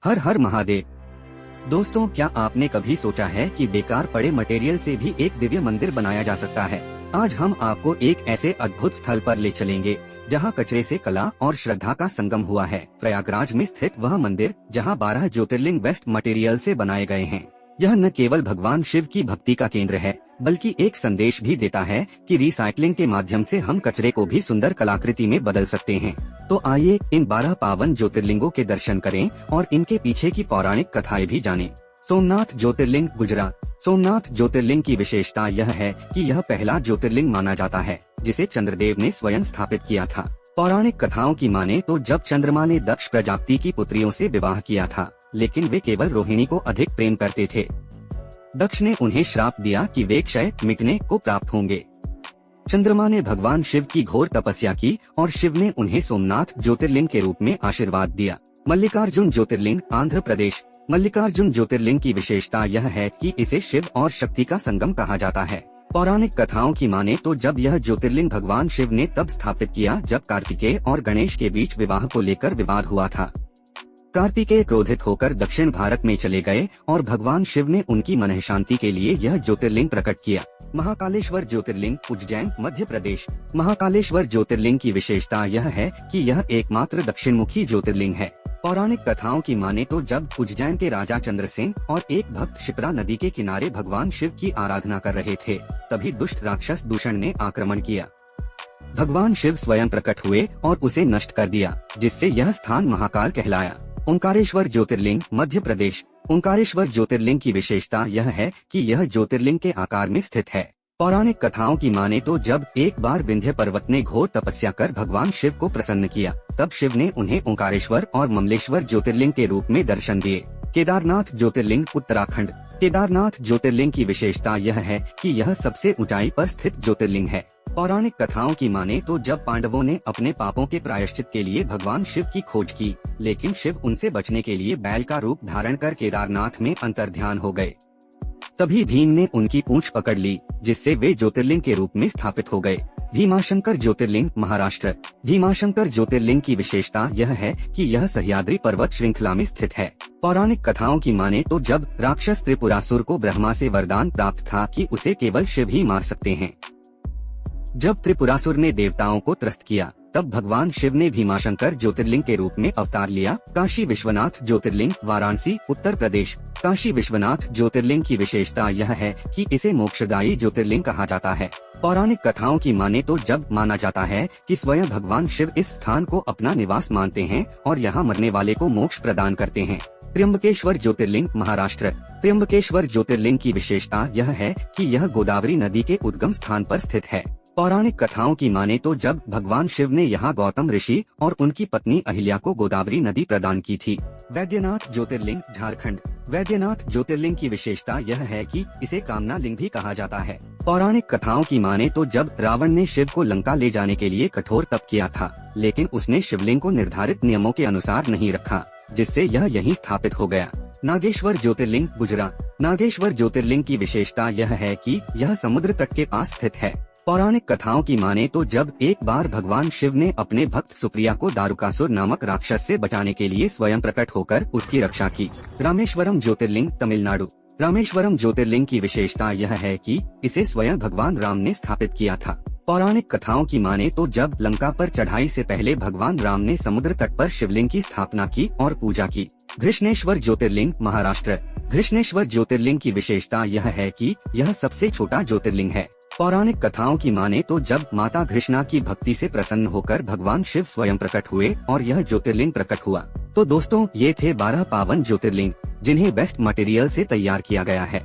हर हर महादेव। दोस्तों, क्या आपने कभी सोचा है कि बेकार पड़े मटेरियल से भी एक दिव्य मंदिर बनाया जा सकता है? आज हम आपको एक ऐसे अद्भुत स्थल पर ले चलेंगे जहां कचरे से कला और श्रद्धा का संगम हुआ है। प्रयागराज में स्थित वह मंदिर जहां 12 ज्योतिर्लिंग वेस्ट मटेरियल से बनाए गए हैं। यह न केवल भगवान शिव की भक्ति का केंद्र है, बल्कि एक संदेश भी देता है कि रिसाइकलिंग के माध्यम से हम कचरे को भी सुंदर कलाकृति में बदल सकते हैं। तो आइए इन 12 पावन ज्योतिर्लिंगों के दर्शन करें और इनके पीछे की पौराणिक कथाएं भी जानें। सोमनाथ ज्योतिर्लिंग, गुजरात। सोमनाथ ज्योतिर्लिंग की विशेषता यह है कि यह पहला ज्योतिर्लिंग माना जाता है जिसे चंद्रदेव ने स्वयं स्थापित किया था। पौराणिक कथाओं की माने तो जब चंद्रमा ने दक्ष प्रजापति की पुत्रियों से विवाह किया था, लेकिन वे केवल रोहिणी को अधिक प्रेम करते थे। दक्ष ने उन्हें श्राप दिया कि वे क्षय मिटने को प्राप्त होंगे। चंद्रमा ने भगवान शिव की घोर तपस्या की और शिव ने उन्हें सोमनाथ ज्योतिर्लिंग के रूप में आशीर्वाद दिया। मल्लिकार्जुन ज्योतिर्लिंग, आंध्र प्रदेश। मल्लिकार्जुन ज्योतिर्लिंग की विशेषता यह है कि इसे शिव और शक्ति का संगम कहा जाता है। पौराणिक कथाओं की माने तो जब यह ज्योतिर्लिंग भगवान शिव ने तब स्थापित किया जब कार्तिकेय और गणेश के बीच विवाह को लेकर विवाद हुआ था। कार्तिकेय क्रोधित होकर दक्षिण भारत में चले गए और भगवान शिव ने उनकी मन शांति के लिए यह ज्योतिर्लिंग प्रकट किया। महाकालेश्वर ज्योतिर्लिंग, उज्जैन, मध्य प्रदेश। महाकालेश्वर ज्योतिर्लिंग की विशेषता यह है कि यह एकमात्र दक्षिणमुखी ज्योतिर्लिंग है। पौराणिक कथाओं की माने तो जब उज्जैन के राजा चंद्रसेन और एक भक्त शिप्रा नदी के किनारे भगवान शिव की आराधना कर रहे थे, तभी दुष्ट राक्षस दूषण ने आक्रमण किया। भगवान शिव स्वयं प्रकट हुए और उसे नष्ट कर दिया, जिससे यह स्थान महाकाल कहलाया। ओंकारेश्वर ज्योतिर्लिंग, मध्य प्रदेश। ओंकारेश्वर ज्योतिर्लिंग की विशेषता यह है कि यह ज्योतिर्लिंग के आकार में स्थित है। पौराणिक कथाओं की माने तो जब एक बार विंध्य पर्वत ने घोर तपस्या कर भगवान शिव को प्रसन्न किया, तब शिव ने उन्हें ओंकारेश्वर और ममलेश्वर ज्योतिर्लिंग के रूप में दर्शन दिए। केदारनाथ ज्योतिर्लिंग, उत्तराखंड। केदारनाथ ज्योतिर्लिंग की विशेषता यह है कि यह सबसे ऊंचाई पर स्थित ज्योतिर्लिंग है। पौराणिक कथाओं की माने तो जब पांडवों ने अपने पापों के प्रायश्चित के लिए भगवान शिव की खोज की, लेकिन शिव उनसे बचने के लिए बैल का रूप धारण कर केदारनाथ में अंतर्ध्यान हो गए। तभी भीम ने उनकी पूंछ पकड़ ली, जिससे वे ज्योतिर्लिंग के रूप में स्थापित हो गए। भीमाशंकर ज्योतिर्लिंग, महाराष्ट्र। भीमाशंकर ज्योतिर्लिंग की विशेषता यह है कि यह सह्याद्री पर्वत श्रृंखला में स्थित है। पौराणिक कथाओं की माने तो जब राक्षस त्रिपुरासुर को ब्रह्मा से वरदान प्राप्त था कि उसे केवल शिव ही मार सकते हैं। जब त्रिपुरासुर ने देवताओं को त्रस्त किया, तब भगवान शिव ने भीमाशंकर ज्योतिर्लिंग के रूप में अवतार लिया। काशी विश्वनाथ ज्योतिर्लिंग, वाराणसी, उत्तर प्रदेश। काशी विश्वनाथ ज्योतिर्लिंग की विशेषता यह है कि इसे मोक्षदायी ज्योतिर्लिंग कहा जाता है। पौराणिक कथाओं की माने तो जब माना जाता है कि स्वयं भगवान शिव इस स्थान को अपना निवास मानते हैं और यहाँ मरने वाले को मोक्ष प्रदान करते हैं। त्र्यंबकेश्वर ज्योतिर्लिंग, महाराष्ट्र। त्र्यंबकेश्वर ज्योतिर्लिंग की विशेषता यह है कि यह गोदावरी नदी के उद्गम स्थान पर स्थित है। पौराणिक कथाओं की माने तो जब भगवान शिव ने यहाँ गौतम ऋषि और उनकी पत्नी अहिल्या को गोदावरी नदी प्रदान की थी। वैद्यनाथ ज्योतिर्लिंग, झारखंड। वैद्यनाथ ज्योतिर्लिंग की विशेषता यह है कि इसे कामना लिंग भी कहा जाता है। पौराणिक कथाओं की माने तो जब रावण ने शिव को लंका ले जाने के लिए कठोर तप किया था, लेकिन उसने शिवलिंग को निर्धारित नियमों के अनुसार नहीं रखा, जिससे यह यहीं स्थापित हो गया। नागेश्वर ज्योतिर्लिंग, गुजरात। नागेश्वर ज्योतिर्लिंग की विशेषता यह है कि यह समुद्र तट के पास स्थित है। पौराणिक कथाओं की माने तो जब एक बार भगवान शिव ने अपने भक्त सुप्रिया को दारुकासुर नामक राक्षस से बचाने के लिए स्वयं प्रकट होकर उसकी रक्षा की। रामेश्वरम ज्योतिर्लिंग, तमिलनाडु। रामेश्वरम ज्योतिर्लिंग की विशेषता यह है कि इसे स्वयं भगवान राम ने स्थापित किया था। पौराणिक कथाओं की माने तो जब लंका पर चढ़ाई से पहले भगवान राम ने समुद्र तट पर शिवलिंग की स्थापना की और पूजा की। घृष्णेश्वर ज्योतिर्लिंग, महाराष्ट्र। घृष्णेश्वर ज्योतिर्लिंग की विशेषता यह है कि यह सबसे छोटा ज्योतिर्लिंग है। पौराणिक कथाओं की माने तो जब माता घृष्णा की भक्ति से प्रसन्न होकर भगवान शिव स्वयं प्रकट हुए और यह ज्योतिर्लिंग प्रकट हुआ। तो दोस्तों, ये थे 12 पावन ज्योतिर्लिंग जिन्हें वेस्ट मटेरियल से तैयार किया गया है।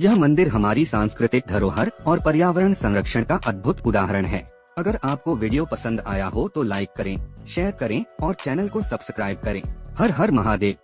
यह मंदिर हमारी सांस्कृतिक धरोहर और पर्यावरण संरक्षण का अद्भुत उदाहरण है। अगर आपको वीडियो पसंद आया हो तो लाइक करें, शेयर करें और चैनल को सब्सक्राइब करें। हर हर महादेव।